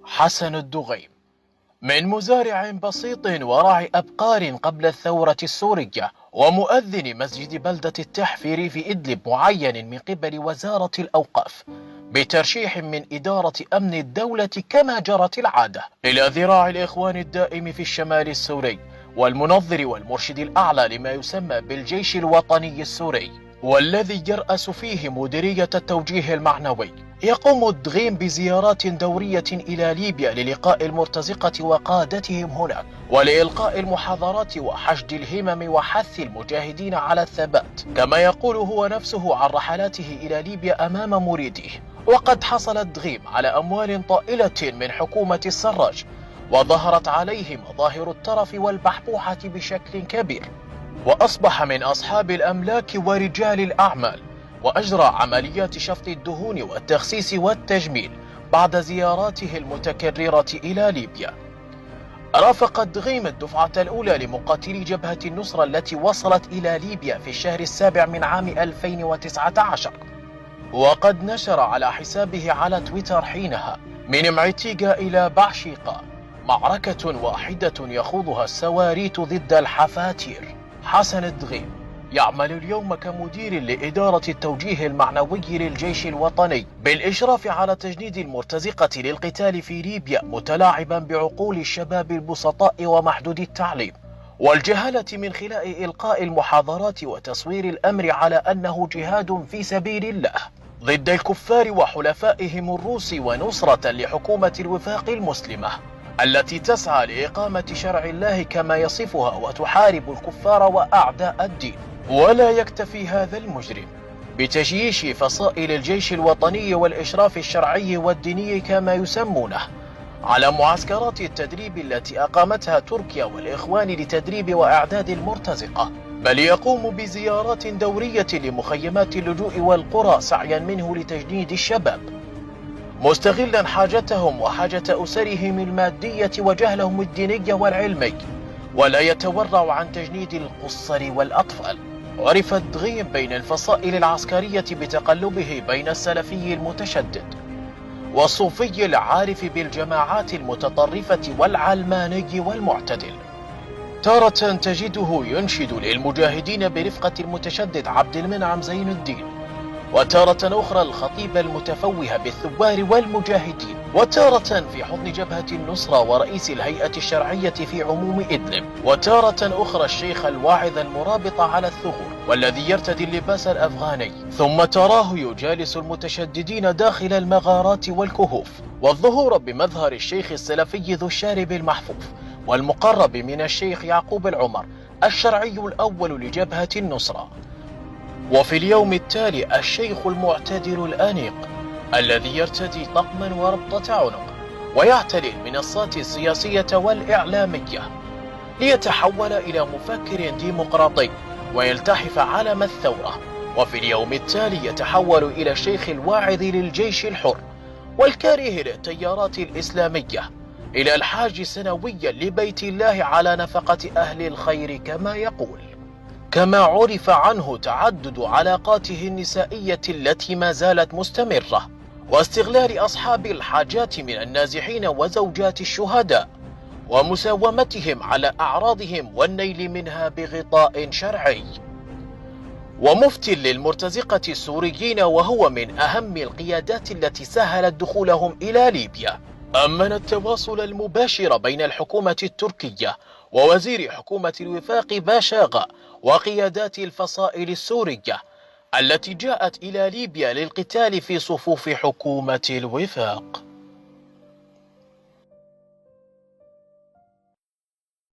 حسن الدغيم من مزارع بسيط وراعي أبقار قبل الثورة السورية ومؤذن مسجد بلدة التحفير في إدلب معين من قبل وزارة الأوقاف بترشيح من إدارة أمن الدولة كما جرت العادة إلى ذراع الإخوان الدائم في الشمال السوري والمنظر والمرشد الأعلى لما يسمى بالجيش الوطني السوري، والذي يرأس فيه مديرية التوجيه المعنوي. يقوم الدغيم بزيارات دورية إلى ليبيا للقاء المرتزقة وقادتهم هناك ولإلقاء المحاضرات وحشد الهمم وحث المجاهدين على الثبات، كما يقول هو نفسه عن رحلاته إلى ليبيا أمام مريده. وقد حصل الدغيم على أموال طائلة من حكومة السراج، وظهرت عليه مظاهر الترف والبحبوحة بشكل كبير، وأصبح من أصحاب الأملاك ورجال الأعمال، وأجرى عمليات شفط الدهون والتخسيس والتجميل بعد زياراته المتكررة إلى ليبيا. رافق الدغيم الدفعة الأولى لمقاتلي جبهة النصرة التي وصلت إلى ليبيا في الشهر السابع من عام 2019، وقد نشر على حسابه على تويتر حينها: من معتيقة إلى بعشيقة، معركة واحدة يخوضها السواريت ضد الحفاتير. حسن الدغيم يعمل اليوم كمدير لإدارة التوجيه المعنوي للجيش الوطني بالإشراف على تجنيد المرتزقة للقتال في ليبيا، متلاعبا بعقول الشباب البسطاء ومحدود التعليم والجهالة من خلال إلقاء المحاضرات وتصوير الأمر على أنه جهاد في سبيل الله ضد الكفار وحلفائهم الروس، ونصرة لحكومة الوفاق المسلمة التي تسعى لإقامة شرع الله كما يصفها وتحارب الكفار وأعداء الدين. ولا يكتفي هذا المجرم بتجييش فصائل الجيش الوطني والإشراف الشرعي والديني كما يسمونه على معسكرات التدريب التي أقامتها تركيا والإخوان لتدريب وإعداد المرتزقة، بل يقوم بزيارات دورية لمخيمات اللجوء والقرى سعيا منه لتجنيد الشباب، مستغلا حاجتهم وحاجة أسرهم المادية وجهلهم الديني والعلمي، ولا يتورع عن تجنيد القصر والأطفال. عرف الدغيم بين الفصائل العسكرية بتقلبه بين السلفي المتشدد والصوفي العارف بالجماعات المتطرفة والعلماني والمعتدل. تارة تجده ينشد للمجاهدين برفقة المتشدد عبد المنعم زين الدين، وتارة أخرى الخطيب المتفوه بالثوار والمجاهدين، وتارة في حضن جبهة النصرة ورئيس الهيئة الشرعية في عموم إدلب، وتارة أخرى الشيخ الواعظ المرابط على الثغور والذي يرتدي اللباس الأفغاني، ثم تراه يجالس المتشددين داخل المغارات والكهوف، والظهور بمظهر الشيخ السلفي ذو الشارب المحفوف والمقرب من الشيخ يعقوب العمر الشرعي الأول لجبهة النصرة. وفي اليوم التالي الشيخ المعتدل الأنيق الذي يرتدي طقما وربطة عنق ويعتلي المنصات السياسية والإعلامية ليتحول إلى مفكر ديمقراطي ويلتحف علم الثورة. وفي اليوم التالي يتحول إلى الشيخ الواعظ للجيش الحر والكاره للتيارات الإسلامية، إلى الحاج سنويا لبيت الله على نفقة أهل الخير كما يقول. كما عرف عنه تعدد علاقاته النسائية التي ما زالت مستمرة، واستغلال أصحاب الحاجات من النازحين وزوجات الشهداء ومساومتهم على أعراضهم والنيل منها بغطاء شرعي. ومفت للمرتزقة السوريين، وهو من أهم القيادات التي سهلت دخولهم إلى ليبيا. أمن التواصل المباشر بين الحكومة التركية ووزير حكومة الوفاق باشاغا وقيادات الفصائل السورية التي جاءت إلى ليبيا للقتال في صفوف حكومة الوفاق.